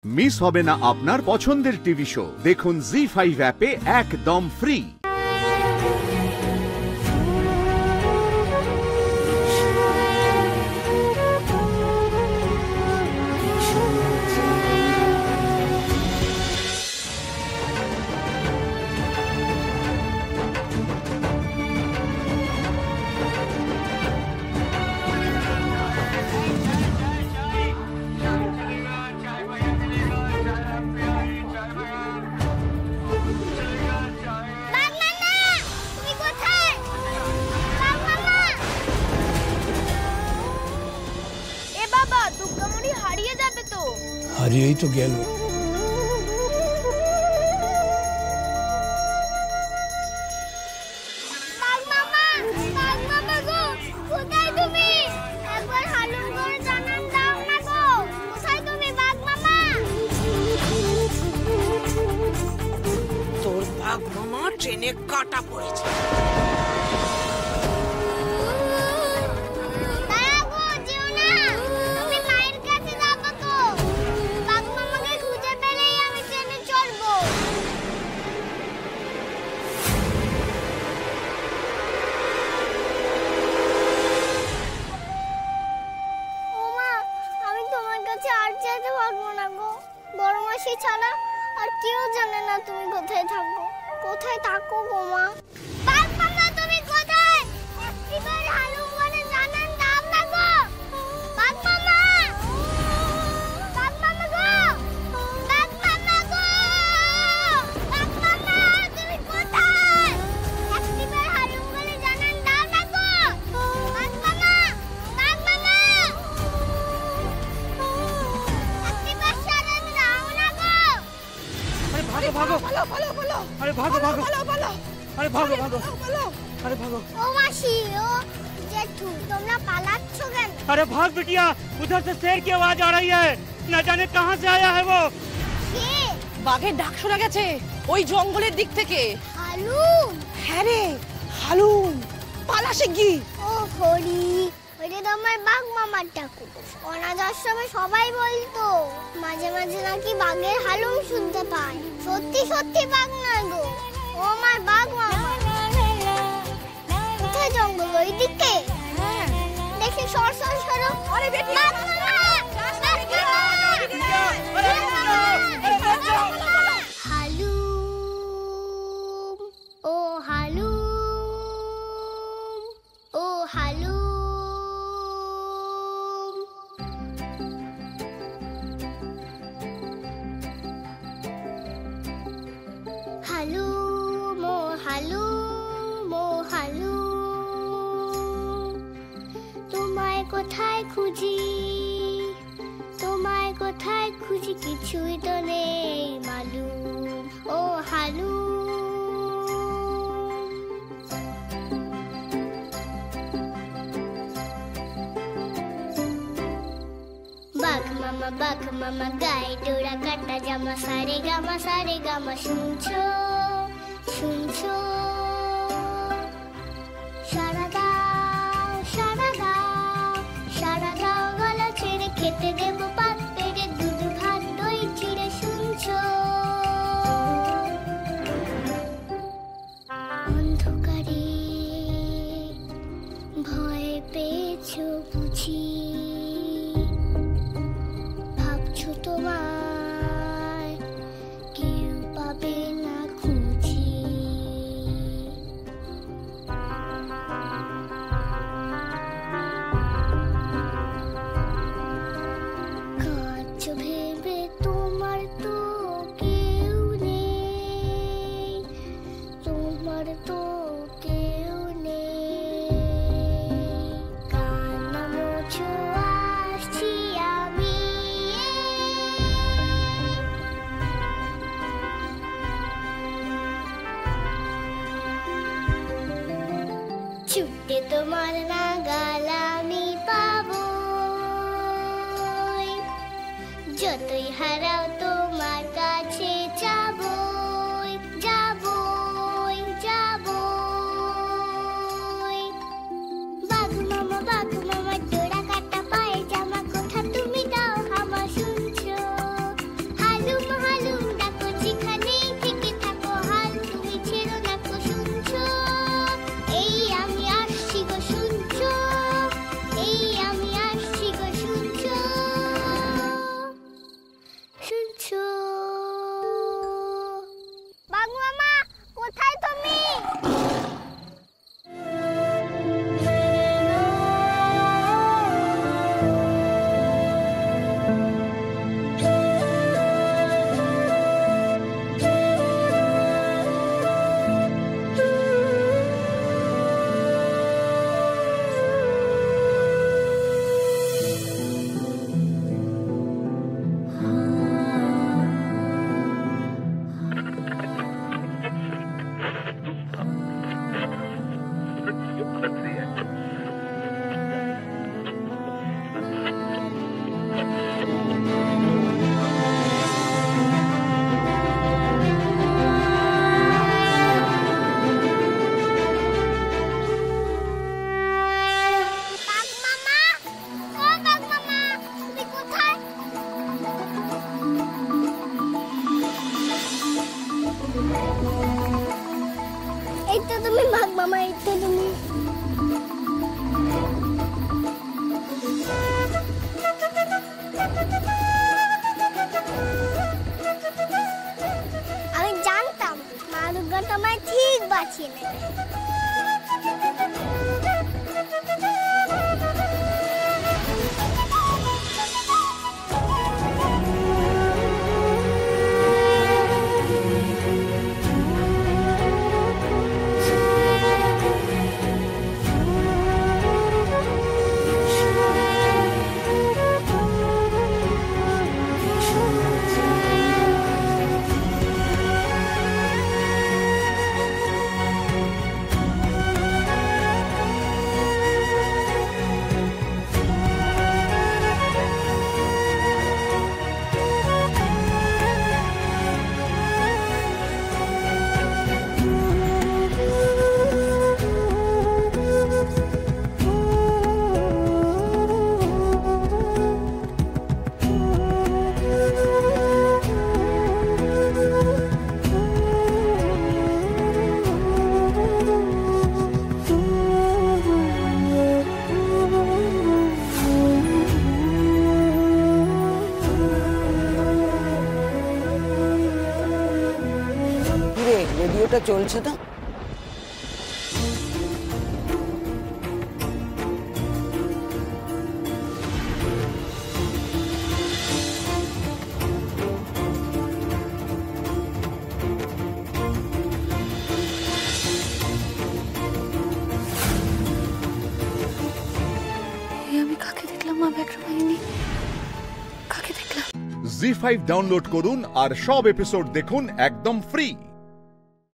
Miss হবে না আপনার পছন্দের টিভি শো। দেখুন জি5 অ্যাপে একদম ফ্রি। হারিয়েই তো গেল। তোর বাঘ মামা ট্রেনে কাটা পড়েছে। ছাড়া আর কেউ জানে না তুমি কোথায় থাকো। কোথায় থাকো গো মা? বাঘ মামা তুমি কোথায়? একবার হালুম বলে জানান দাও না গো। বাঘ মামা, বাঘ মামা গো, বাঘ মামা গো, বাঘ মামা তুমি কোথায়? একবার হালুম বলে জানান দাও না গো। বাঘ মামা, বাঘ মামা ভাগো ভাগো ভালো ভালো। अरे भागो भागो अरे भागो भागो अरे भागो। ओ मासी ओ जेठू तुमरा पालाচ্ছ কেন? अरे भाग बिटिया, उधर से शेर की आवाज आ रही है। न जाने कहां से आया है वो। কে? বাঘের ডাক শোনা গেছে ওই জঙ্গলের দিক থেকে। হালুম? হ্যাঁ রে হালুম, পালা শিগগির। ও হরি, ওটা তো আমার বাঘ মামার ডাকু। অনাথ আশ্রমে সবাই বলতো মাঝে মাঝে নাকি বাঘের হালুম শুনতে পায়। সত্যি সত্যি বাঘ না গো, ও আমার বাঘ মামা। কোথায় জঙ্গল? ওই দিকে? হ্যাঁ দেখি সর সর সর। আরে বেটি বাঘ মামা, বাঘ মামা। হালুম ও হালুম ও হালুম। হালুম ও হালুম ও হালুম, তোমায় কোথায় খুঁজি, তোমায় কোথায় খুঁজি কিছুই তো নেই মালুম। ও হালুম, বাঘ মামা গায়ে ডোরা কাটা জামা, সারে গামা শুনছো শুনছো। সারা দাও সারা দাও সারা দাও, গলা ছেড়ে খেতে দেবো পাত পেড়ে, দুধ ভাত দই চিড়ে শুনছো। অন্ধকারে ভয় পেয়েছো বুঝি, ভাবছো তোমায় কেউ পাবে না খুঁজি। কাঁদছো ভেবে তোমার তো কেউ নেই, তোমার তো কেউ নেই। কান্না মোছো আসছি আমি, ছুটে তোমার নাগাল আমি পাবো, যতই হারাও তোমার কাছে যাবই যাবই যাবই। বাঘ মামা ডোরা কাটা পায়ে জামা, কোথা তুমি দাও হামা শুনছো বাঁচিয়ে নেবে। রেডিওটা চলছে তো? আমি কাকে দেখলাম? মা ব্যাঘ্র বাহিনী কাকে দেখলাম? জি5 ডাউনলোড করুন আর সব এপিসোড দেখুন একদম ফ্রি।